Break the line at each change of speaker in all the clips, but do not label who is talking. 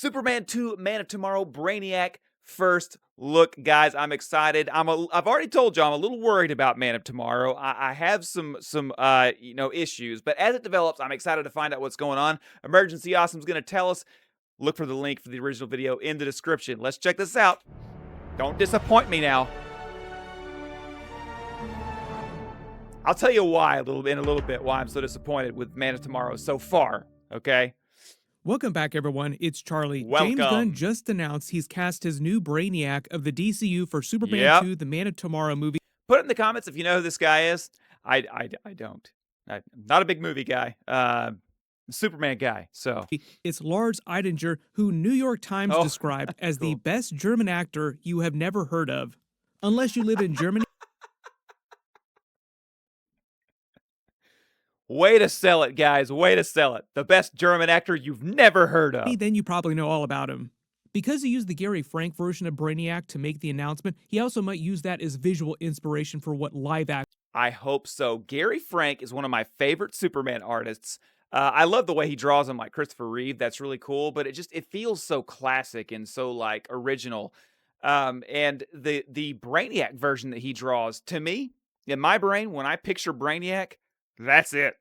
Superman 2, Man of Tomorrow, Brainiac. First look, guys, I'm excited. I've already told you I'm a little worried about Man of Tomorrow. I have some issues, but as it develops, I'm excited to find out what's going on. Emergency Awesome's going to tell us. Look for the link for the original video in the description. Let's check this out. Don't disappoint me now. I'll tell you why in a little bit why I'm so disappointed with Man of Tomorrow so far, okay?
Welcome back, everyone. It's Charlie.
Welcome.
James Gunn just announced he's cast his new Brainiac of the DCU for Superman 2, the Man of Tomorrow movie.
Put it in the comments if you know who this guy is. I don't. I'm not a big movie guy. Superman guy, so.
It's Lars Eidinger, who New York Times described as
cool.
the best German actor you have never heard of. Unless you live in Germany.
Way to sell it, guys. Way to sell it. The best German actor you've never heard of.
Then you probably know all about him. Because he used the Gary Frank version of Brainiac to make the announcement, he also might use that as visual inspiration for what live action.
I hope so. Gary Frank is one of my favorite Superman artists. I love the way he draws him like Christopher Reeve. That's really cool, but it feels so classic and so like original. And the Brainiac version that he draws, to me, in my brain, when I picture Brainiac, that's it.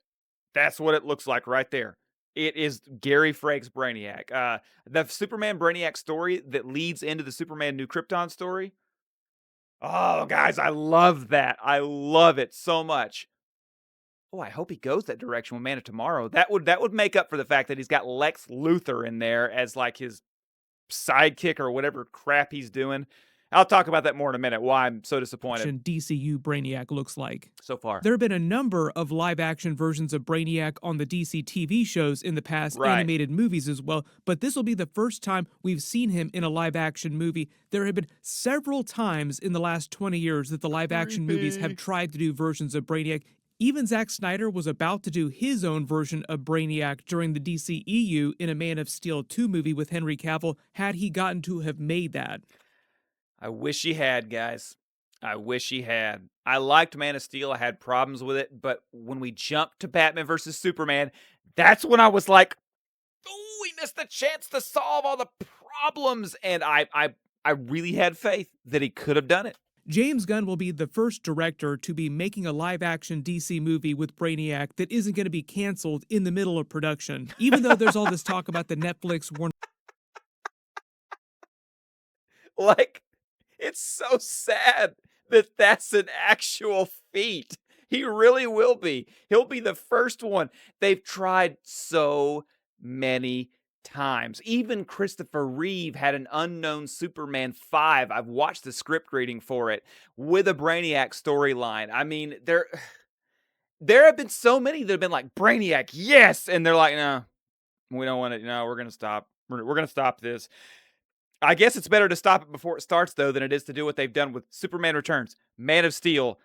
That's what it looks like right there. It is Gary Frank's Brainiac. The Superman Brainiac story that leads into the Superman New Krypton story. Oh, guys, I love that. I love it so much. Oh, I hope he goes that direction with Man of Tomorrow. That would make up for the fact that he's got Lex Luthor in there as like his sidekick or whatever crap he's doing. I'll talk about that more in a minute, why I'm so disappointed.
DCU Brainiac looks like.
So far.
There have been a number of live-action versions of Brainiac on the DC TV shows in the past, animated movies as well, but this will be the first time we've seen him in a live-action movie. There have been several times in the last 20 years that the live-action movies have tried to do versions of Brainiac. Even Zack Snyder was about to do his own version of Brainiac during the DCEU in a Man of Steel 2 movie with Henry Cavill, had he gotten to have made that.
I wish he had, guys. I wish he had. I liked Man of Steel. I had problems with it, but when we jumped to Batman versus Superman, that's when I was like, oh, we missed the chance to solve all the problems. And I really had faith that he could have done it.
James Gunn will be the first director to be making a live-action DC movie with Brainiac that isn't going to be canceled in the middle of production, even though there's all this talk about the Netflix Warner.
Like, it's so sad that that's an actual feat. He really will be. He'll be the first one. They've tried so many times. Even Christopher Reeve had an unknown Superman 5. I've watched the script reading for it with a Brainiac storyline. I mean, there have been so many that have been like, Brainiac, yes! And they're like, no, we don't want it. No, we're going to stop. We're going to stop this. I guess it's better to stop it before it starts, though, than it is to do what they've done with Superman Returns, Man of Steel,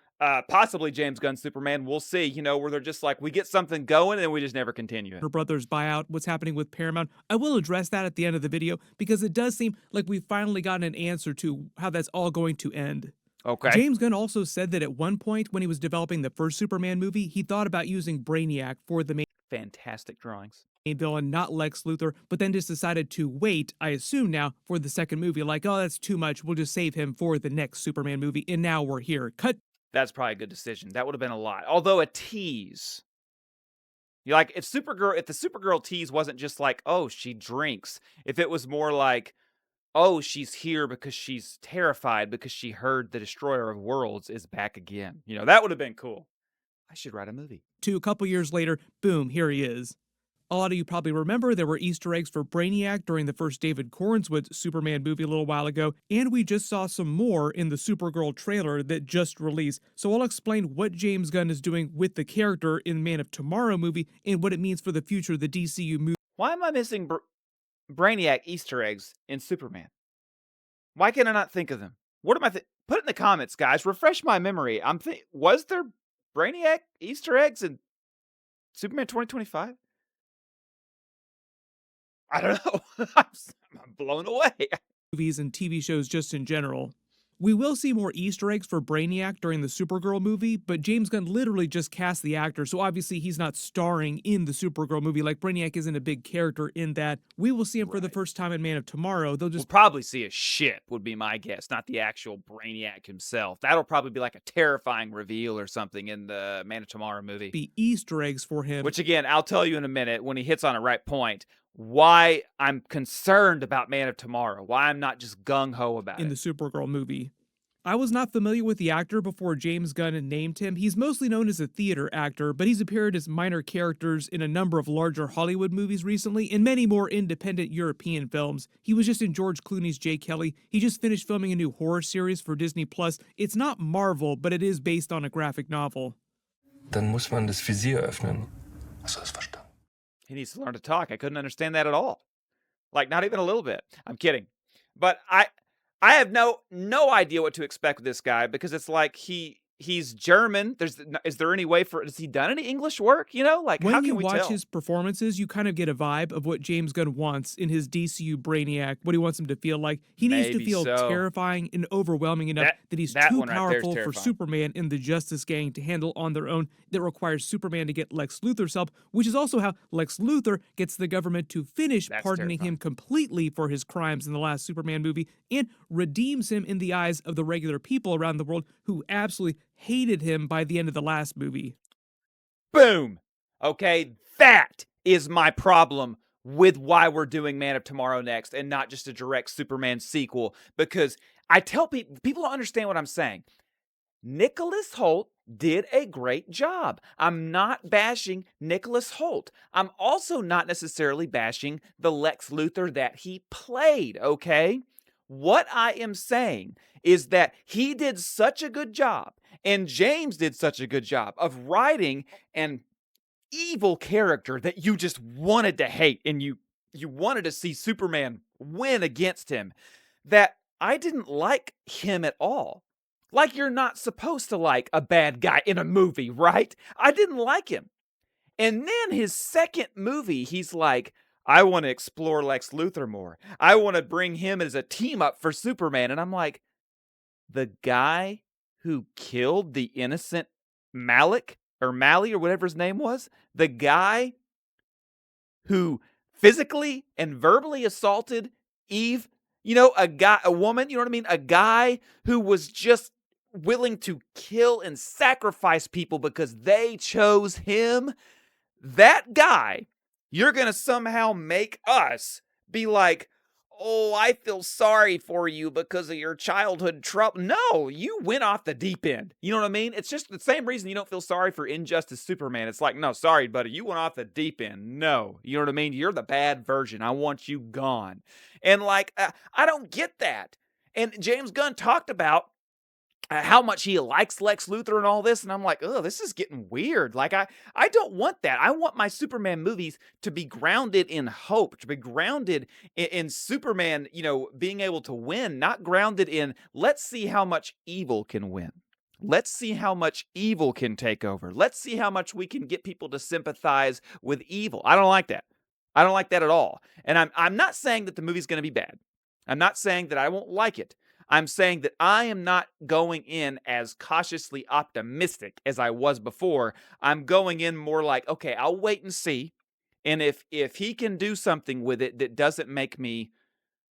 possibly James Gunn's Superman. We'll see, where they're just like, we get something going and we just never continue it.
Her brother's buyout, what's happening with Paramount. I will address that at the end of the video because it does seem like we've finally gotten an answer to how that's all going to end.
Okay.
James Gunn also said that at one point when he was developing the first Superman movie, he thought about using Brainiac for the main
fantastic drawings.
Villain, not Lex Luthor, but then just decided to wait, I assume now, for the second movie. Like, oh, that's too much. We'll just save him for the next Superman movie, and now we're here. Cut.
That's probably a good decision. That would have been a lot. Although a tease. Like, if the Supergirl tease wasn't just like, oh, she drinks. If it was more like, oh, she's here because she's terrified because she heard the Destroyer of Worlds is back again. That would have been cool. I should write a movie.
A couple years later, boom, here he is. A lot of you probably remember there were Easter eggs for Brainiac during the first David Cornswood Superman movie a little while ago, and we just saw some more in the Supergirl trailer that just released. So I'll explain what James Gunn is doing with the character in Man of Tomorrow movie and what it means for the future of the DCU movie.
Why am I missing Brainiac Easter eggs in Superman? Why can I not think of them? What am I put it in the comments, guys. Refresh my memory. Was there Brainiac Easter eggs in Superman 2025? I don't know. I'm blown away.
Movies and TV shows just in general. We will see more Easter eggs for Brainiac during the Supergirl movie, but James Gunn literally just cast the actor, so obviously he's not starring in the Supergirl movie. Like, Brainiac isn't a big character in that. We will see him for the first time in Man of Tomorrow. They'll just
We'll probably see a ship, would be my guess, not the actual Brainiac himself. That'll probably be like a terrifying reveal or something in the Man of Tomorrow movie.
be Easter eggs for him.
Which, again, I'll tell you in a minute when he hits on a right point why I'm concerned about Man of Tomorrow, why I'm not just gung-ho about
in
it.
the Supergirl movie. I was not familiar with the actor before James Gunn named him. He's mostly known as a theater actor, but he's appeared as minor characters in a number of larger Hollywood movies recently and many more independent European films. He was just in George Clooney's J. Kelly. He just finished filming a new horror series for Disney+. It's not Marvel, but it is based on a graphic novel.
Dann muss man das Visier öffnen. Hast du das verstanden?
He needs to learn to talk. I couldn't understand that at all. Like, not even a little bit. I'm kidding. But I have no idea what to expect with this guy because it's like he's German. Is there any way has he done any English work? You know, like,
when
how can we
you watch
tell?
his performances, you kind of get a vibe of what James Gunn wants in his DCU Brainiac, what he wants him to feel like. He needs to
Maybe
feel
so.
terrifying and overwhelming enough that he's
that
too
one right there is
powerful for
terrifying.
Superman and the Justice Gang to handle on their own. That requires Superman to get Lex Luthor's help, which is also how Lex Luthor gets the government to finish
That's
pardoning
terrifying.
him completely for his crimes in the last Superman movie and redeems him in the eyes of the regular people around the world who absolutely hated him by the end of the last movie.
Boom. Okay, that is my problem with why we're doing Man of Tomorrow next and not just a direct Superman sequel. Because I tell people don't understand what I'm saying. Nicholas Hoult did a great job. I'm not bashing Nicholas Hoult. I'm also not necessarily bashing the Lex Luthor that he played, okay? What I am saying is that he did such a good job, and James did such a good job of writing an evil character that you just wanted to hate and you wanted to see Superman win against him, that I didn't like him at all. Like, you're not supposed to like a bad guy in a movie, right? I didn't like him. And then his second movie, he's like, I want to explore Lex Luthor more. I want to bring him as a team up for Superman. And I'm like, the guy who killed the innocent Malik or Mally or whatever his name was, the guy who physically and verbally assaulted Eve, you know, a woman, you know what I mean? A guy who was just willing to kill and sacrifice people because they chose him. That guy, you're going to somehow make us be like, oh, I feel sorry for you because of your childhood trouble. No, you went off the deep end. You know what I mean? It's just the same reason you don't feel sorry for Injustice Superman. It's like, no, sorry, buddy, you went off the deep end. No, you know what I mean? You're the bad version. I want you gone. And like, I don't get that. And James Gunn talked about how much he likes Lex Luthor and all this, and I'm like, oh, this is getting weird. Like, I don't want that. I want my Superman movies to be grounded in hope, to be grounded in Superman, you know, being able to win, not grounded in, let's see how much evil can win. Let's see how much evil can take over. Let's see how much we can get people to sympathize with evil. I don't like that. I don't like that at all. And I'm not saying that the movie's going to be bad. I'm not saying that I won't like it. I'm saying that I am not going in as cautiously optimistic as I was before. I'm going in more like, okay, I'll wait and see. And if he can do something with it that doesn't make me,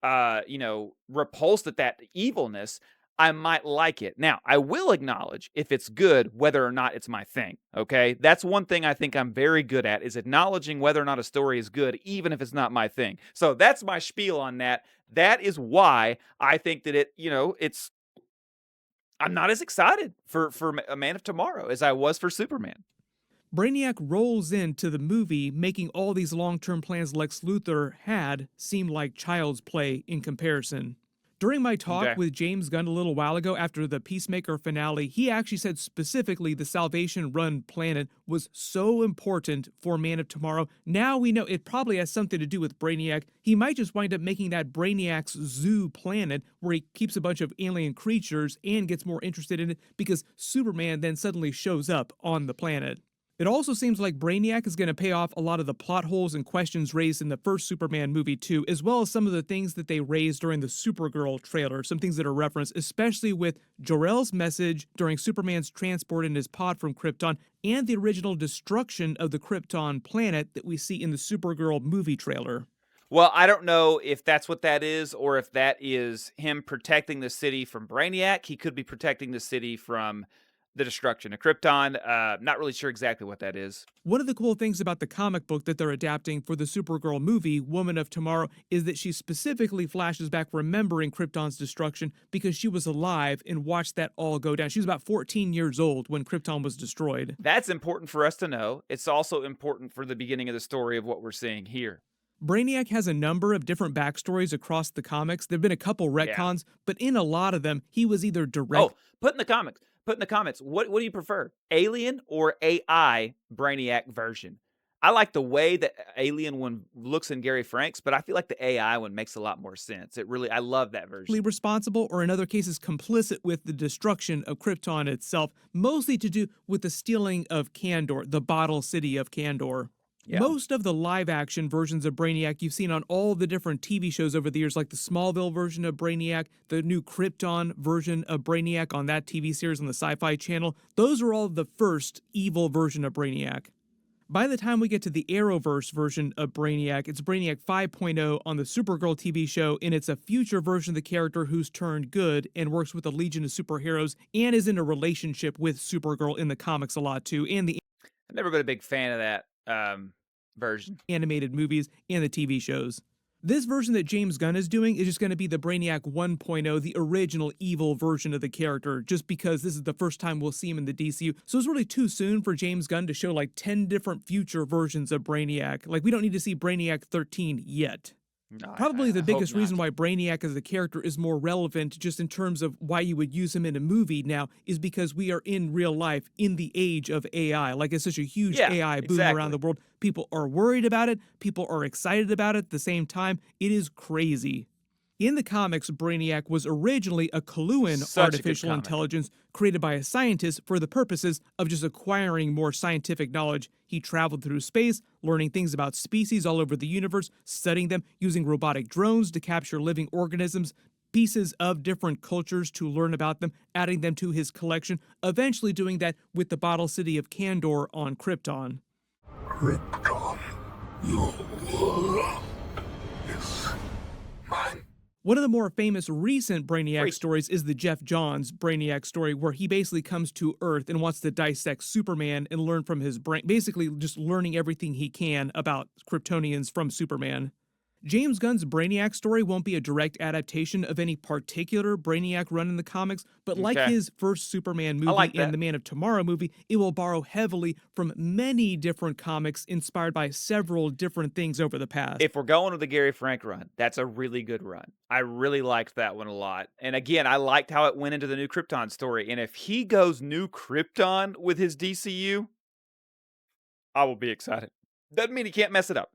repulsed at that evilness, I might like it. Now, I will acknowledge if it's good, whether or not it's my thing, okay? That's one thing I think I'm very good at, is acknowledging whether or not a story is good, even if it's not my thing. So that's my spiel on that. That is why I think that I'm not as excited for a Man of Tomorrow as I was for Superman.
Brainiac rolls into the movie, making all these long-term plans Lex Luthor had seem like child's play in comparison. During my talk with James Gunn a little while ago after the Peacemaker finale, he actually said specifically the Salvation Run planet was so important for Man of Tomorrow. Now we know it probably has something to do with Brainiac. He might just wind up making that Brainiac's zoo planet where he keeps a bunch of alien creatures and gets more interested in it because Superman then suddenly shows up on the planet. It also seems like Brainiac is going to pay off a lot of the plot holes and questions raised in the first Superman movie too, as well as some of the things that they raised during the Supergirl trailer, some things that are referenced, especially with Jor-El's message during Superman's transport in his pod from Krypton, and the original destruction of the Krypton planet that we see in the Supergirl movie trailer.
Well, I don't know if that's what that is or if that is him protecting the city from Brainiac. He could be protecting the city from the destruction of Krypton. Not really sure exactly what that is.
One of the cool things about the comic book that they're adapting for the Supergirl movie, Woman of Tomorrow, is that she specifically flashes back remembering Krypton's destruction because she was alive and watched that all go down. She was about 14 years old when Krypton was destroyed.
That's important for us to know. It's also important for the beginning of the story of what we're seeing here.
Brainiac has a number of different backstories across the comics. There have been a couple retcons, but in a lot of them, he was either direct.
Oh, put in the comments. What do you prefer? Alien or AI Brainiac version? I like the way that Alien one looks in Gary Frank's, but I feel like the AI one makes a lot more sense. I love that version.
Responsible, or in other cases, complicit with the destruction of Krypton itself, mostly to do with the stealing of Kandor, the bottle city of Kandor.
Yeah.
Most of the live-action versions of Brainiac you've seen on all the different TV shows over the years, like the Smallville version of Brainiac, the new Krypton version of Brainiac on that TV series on the Sci-Fi Channel, those are all the first evil version of Brainiac. By the time we get to the Arrowverse version of Brainiac, it's Brainiac 5.0 on the Supergirl TV show, and it's a future version of the character who's turned good and works with a legion of superheroes and is in a relationship with Supergirl in the comics a lot too, and the
I've never been a big fan of that version.
Animated movies and the TV shows. This version that James Gunn is doing is just going to be the Brainiac 1.0, the original evil version of the character, just because this is the first time we'll see him in the DCU. So it's really too soon for James Gunn to show like 10 different future versions of Brainiac. Like, we don't need to see Brainiac 13 yet.
No,
Probably the biggest reason
not.
why Brainiac as a character is more relevant, just in terms of why you would use him in a movie now, is because we are in real life in the age of AI. Like, it's such a huge AI boom around the world. People are worried about it. People are excited about it at the same time. It is crazy. In the comics, Brainiac was originally a Kaluan artificial intelligence created by a scientist for the purposes of just acquiring more scientific knowledge. He traveled through space, learning things about species all over the universe, studying them, using robotic drones to capture living organisms, pieces of different cultures to learn about them, adding them to his collection, eventually doing that with the bottle city of Kandor on Krypton.
Krypton, your world is mine.
One of the more famous recent Brainiac stories is the Jeff Johns Brainiac story, where he basically comes to Earth and wants to dissect Superman and learn from his brain, basically just learning everything he can about Kryptonians from Superman. James Gunn's Brainiac story won't be a direct adaptation of any particular Brainiac run in the comics, but like his first Superman movie and the Man of Tomorrow movie, it will borrow heavily from many different comics inspired by several different things over the past.
If we're going with the Gary Frank run, that's a really good run. I really liked that one a lot. And again, I liked how it went into the new Krypton story. And if he goes new Krypton with his DCU, I will be excited. Doesn't mean he can't mess it up,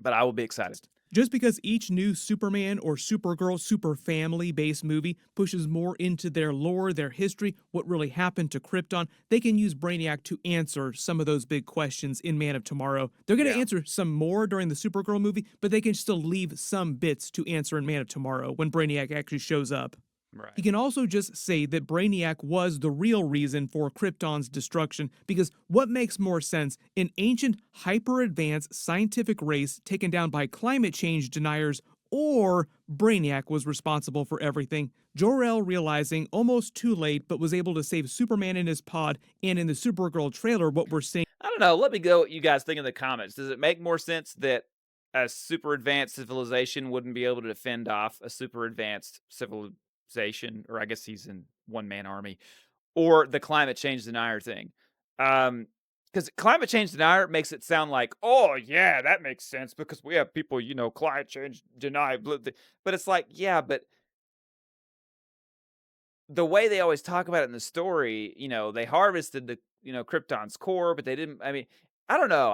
but I will be excited.
Just because each new Superman or Supergirl super family-based movie pushes more into their lore, their history, what really happened to Krypton, they can use Brainiac to answer some of those big questions in Man of Tomorrow. They're going to answer some more during the Supergirl movie, but they can still leave some bits to answer in Man of Tomorrow when Brainiac actually shows up.
Right.
He can also just say that Brainiac was the real reason for Krypton's destruction, because what makes more sense, an ancient, hyper-advanced scientific race taken down by climate change deniers, or Brainiac was responsible for everything? Jor-El, realizing almost too late, but was able to save Superman in his pod, and in the Supergirl trailer, what we're seeing...
I don't know, let me go what you guys think in the comments. Does it make more sense that a super advanced civilization wouldn't be able to defend off a super advanced civilization, or I guess he's in one-man army, or the climate change denier thing? Because climate change denier makes it sound like, oh yeah, that makes sense because we have people, climate change deny, but it's like, yeah, but the way they always talk about it in the story, they harvested the, Krypton's core, but they didn't. I mean, I don't know.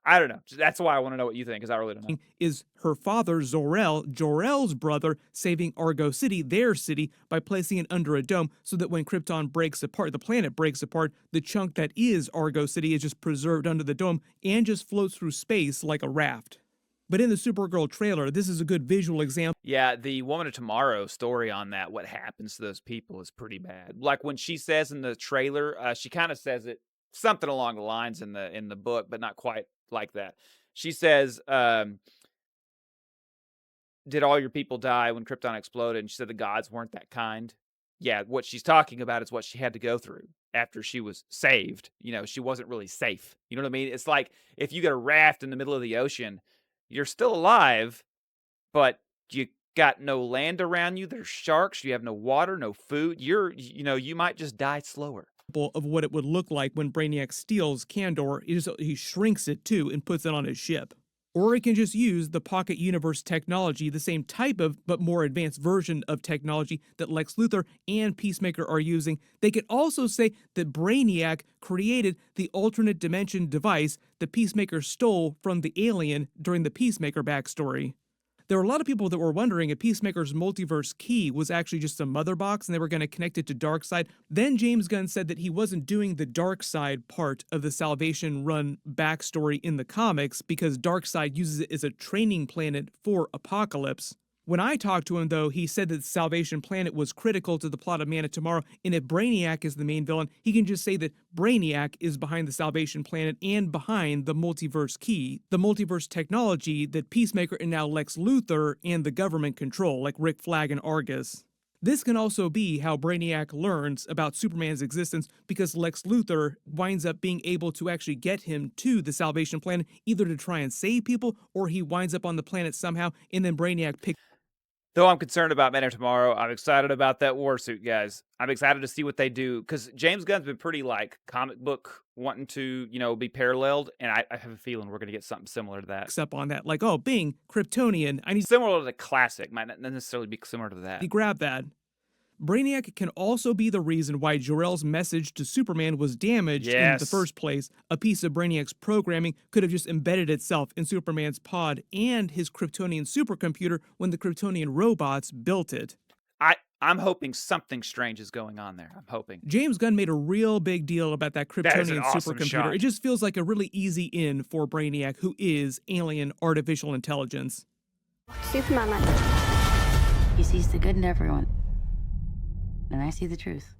I don't know. That's why I want to know what you think, because I really don't know.
Is her father, Zor-El, Jor-El's brother, saving Argo City, their city, by placing it under a dome so that when Krypton breaks apart, the planet breaks apart, the chunk that is Argo City is just preserved under the dome and just floats through space like a raft. But in the Supergirl trailer, this is a good visual example.
Yeah, the Woman of Tomorrow story on that, what happens to those people is pretty bad. Like when she says in the trailer, she kind of says it something along the lines in the book, but not quite like that. She says, "Did all your people die when Krypton exploded?" And she said the gods weren't that kind. Yeah, what she's talking about is what she had to go through after she was saved. You know, she wasn't really safe. You know what I mean? It's like if you get a raft in the middle of the ocean, you're still alive, but you got no land around you. There's sharks. You have no water, no food. You might just die slower.
Of what it would look like when Brainiac steals Kandor, he shrinks it too and puts it on his ship. Or it can just use the Pocket Universe technology, the same type of but more advanced version of technology that Lex Luthor and Peacemaker are using. They could also say that Brainiac created the alternate dimension device that Peacemaker stole from the alien during the Peacemaker backstory. There were a lot of people that were wondering if Peacemaker's multiverse key was actually just a mother box and they were going to connect it to Darkseid. Then James Gunn said that he wasn't doing the Darkseid part of the Salvation Run backstory in the comics because Darkseid uses it as a training planet for Apocalypse. When I talked to him, though, he said that Salvation Planet was critical to the plot of Man of Tomorrow, and if Brainiac is the main villain, he can just say that Brainiac is behind the Salvation Planet and behind the multiverse key, the multiverse technology that Peacemaker and now Lex Luthor and the government control, like Rick Flag and Argus. This can also be how Brainiac learns about Superman's existence because Lex Luthor winds up being able to actually get him to the Salvation Planet, either to try and save people, or he winds up on the planet somehow, and then Brainiac picks.
Though I'm concerned about Man of Tomorrow, I'm excited about that war suit, guys. I'm excited to see what they do because James Gunn's been pretty like comic book wanting to, be paralleled, and I have a feeling we're gonna get something similar to that.
Up on that, like, oh, being Kryptonian, I need
similar to the classic, might not necessarily be similar to that.
to grab that. Brainiac can also be the reason why Jor-El's message to Superman was damaged in the first place. A piece of Brainiac's programming could have just embedded itself in Superman's pod and his Kryptonian supercomputer when the Kryptonian robots built it.
I'm hoping something strange is going on there. I'm hoping.
James Gunn made a real big deal about that Kryptonian
awesome
supercomputer.
shot.
It just feels like a really easy in for Brainiac, who is alien artificial intelligence.
Superman.
He sees the good in everyone. And I see the truth.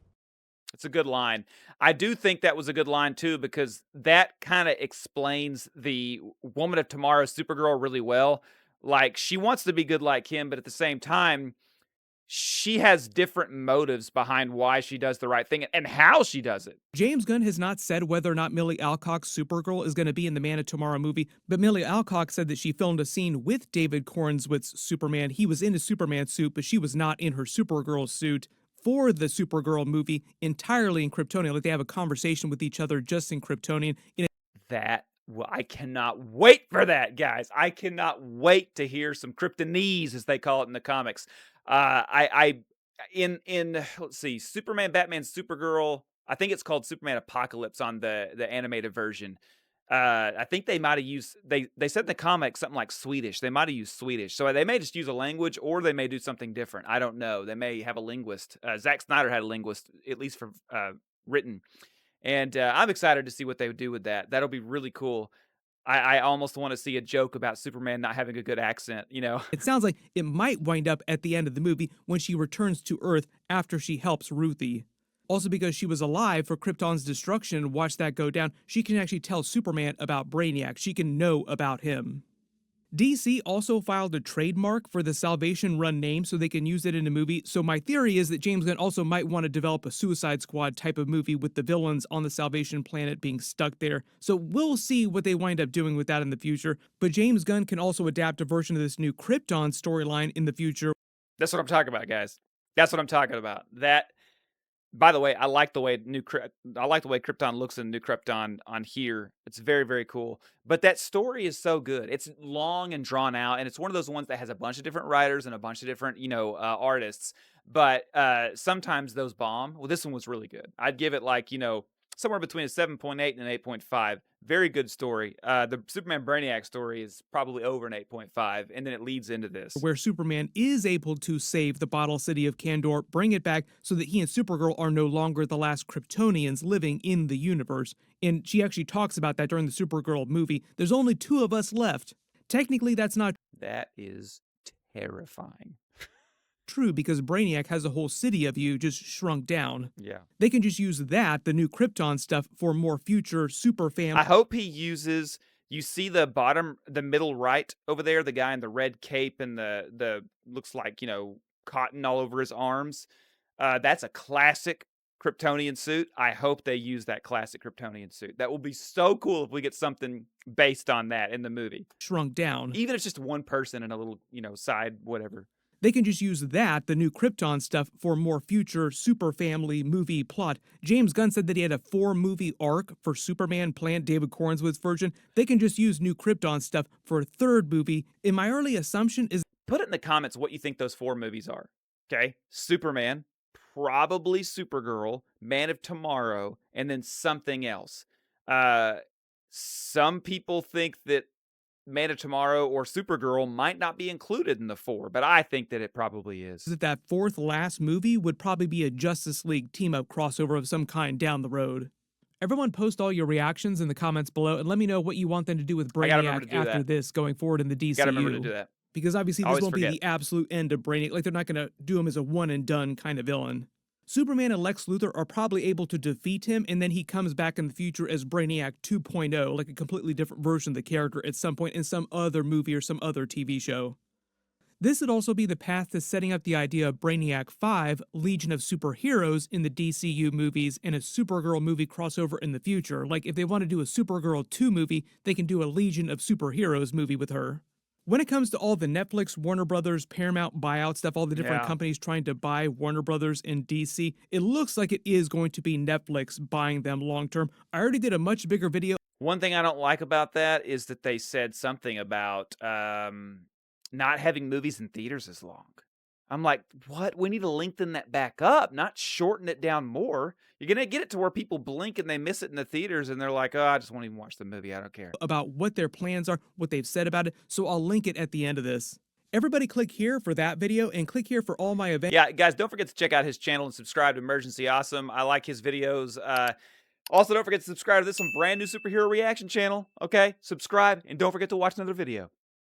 It's a good line. I do think that was a good line too, because that kind of explains the Woman of Tomorrow Supergirl really well. Like, she wants to be good like him, but at the same time, she has different motives behind why she does the right thing and how she does it.
James Gunn has not said whether or not Millie Alcock's Supergirl is going to be in the Man of Tomorrow movie, but Millie Alcock said that she filmed a scene with David Cornswith's Superman. He was in his Superman suit, but she was not in her Supergirl suit for the Supergirl movie entirely in Kryptonian. Like, they have a conversation with each other just in Kryptonian.
Well, I cannot wait for that, guys. I cannot wait to hear some Kryptonese, as they call it in the comics. Let's see, Superman, Batman, Supergirl. I think it's called Superman Apocalypse on the animated version. I think they might have used they said in the comics something like Swedish. They might have used Swedish, so they may just use a language, or they may do something different. I don't know. They may have a linguist. Zack Snyder had a linguist, at least for written, and I'm excited to see what they would do with that. That'll be really cool. I almost want to see a joke about Superman not having a good accent.
It sounds like it might wind up at the end of the movie when she returns to Earth after she helps Ruthie. Also, because she was alive for Krypton's destruction and watched that go down, she can actually tell Superman about Brainiac. She can know about him. DC also filed a trademark for the Salvation Run name so they can use it in a movie. So my theory is that James Gunn also might want to develop a Suicide Squad type of movie with the villains on the Salvation Planet being stuck there. So we'll see what they wind up doing with that in the future. But James Gunn can also adapt a version of this new Krypton storyline in the future.
That's what I'm talking about, guys. That's what I'm talking about. By the way, I like the way Krypton looks in New Krypton on here. It's very, very cool. But that story is so good. It's long and drawn out, and it's one of those ones that has a bunch of different writers and a bunch of different, artists. But sometimes those bomb. Well, this one was really good. I'd give it like, somewhere between a 7.8 and an 8.5. Very good story. The Superman Brainiac story is probably over an 8.5, and then it leads into this.
Where Superman is able to save the bottle city of Kandor, bring it back so that he and Supergirl are no longer the last Kryptonians living in the universe. And she actually talks about that during the Supergirl movie. There's only 2 of us left. Technically, that's not
That is terrifying.
true because Brainiac has a whole city of you just shrunk down.
Yeah.
They can just use that, the new Krypton stuff, for more future super
I hope he uses. You see the middle right over there, the guy in the red cape and the looks like, cotton all over his arms. That's a classic Kryptonian suit. I hope they use that classic Kryptonian suit. That will be so cool if we get something based on that in the movie.
shrunk down.
Even if it's just one person in a little, side whatever.
They can just use that, the new Krypton stuff, for more future super family movie plot. James Gunn said that he had a 4-movie arc for Superman planned, David Cornswood's version. They can just use new Krypton stuff for a 3rd movie. And my early assumption is
Put it in the comments what you think those 4 movies are. Okay? Superman, probably Supergirl, Man of Tomorrow, and then something else. Some people think that Man of Tomorrow or Supergirl might not be included in the 4, but I think that it probably is.
that 4th last movie would probably be a Justice League team-up crossover of some kind down the road. Everyone post all your reactions in the comments below and let me know what you want them to do with
I gotta remember
Brainiac
to do
after
that.
this going forward in the DCU.
Gotta remember to do that.
Because obviously this
Always
won't be
forget.
the absolute end of Brainiac. Like, they're not going to do him as a one-and-done kind of villain. Superman and Lex Luthor are probably able to defeat him, and then he comes back in the future as Brainiac 2.0, like a completely different version of the character at some point in some other movie or some other TV show. This would also be the path to setting up the idea of Brainiac 5, Legion of Superheroes in the DCU movies, and a Supergirl movie crossover in the future. Like, if they want to do a Supergirl 2 movie, they can do a Legion of Superheroes movie with her. When it comes to all the Netflix, Warner Brothers, Paramount buyout stuff, all the different
Yeah.
companies trying to buy Warner Brothers and DC, it looks like it is going to be Netflix buying them long term. I already did a much bigger video
One thing I don't like about that is that they said something about not having movies in theaters as long. I'm like, what? We need to lengthen that back up, not shorten it down more. You're going to get it to where people blink and they miss it in the theaters and they're like, oh, I just won't even watch the movie. I don't care.
about what their plans are, what they've said about it, so I'll link it at the end of this. Everybody click here for that video and click here for all my events.
Yeah, guys, don't forget to check out his channel and subscribe to Emergency Awesome. I like his videos. Also, don't forget to subscribe to this brand new superhero reaction channel. Okay, subscribe and don't forget to watch another video.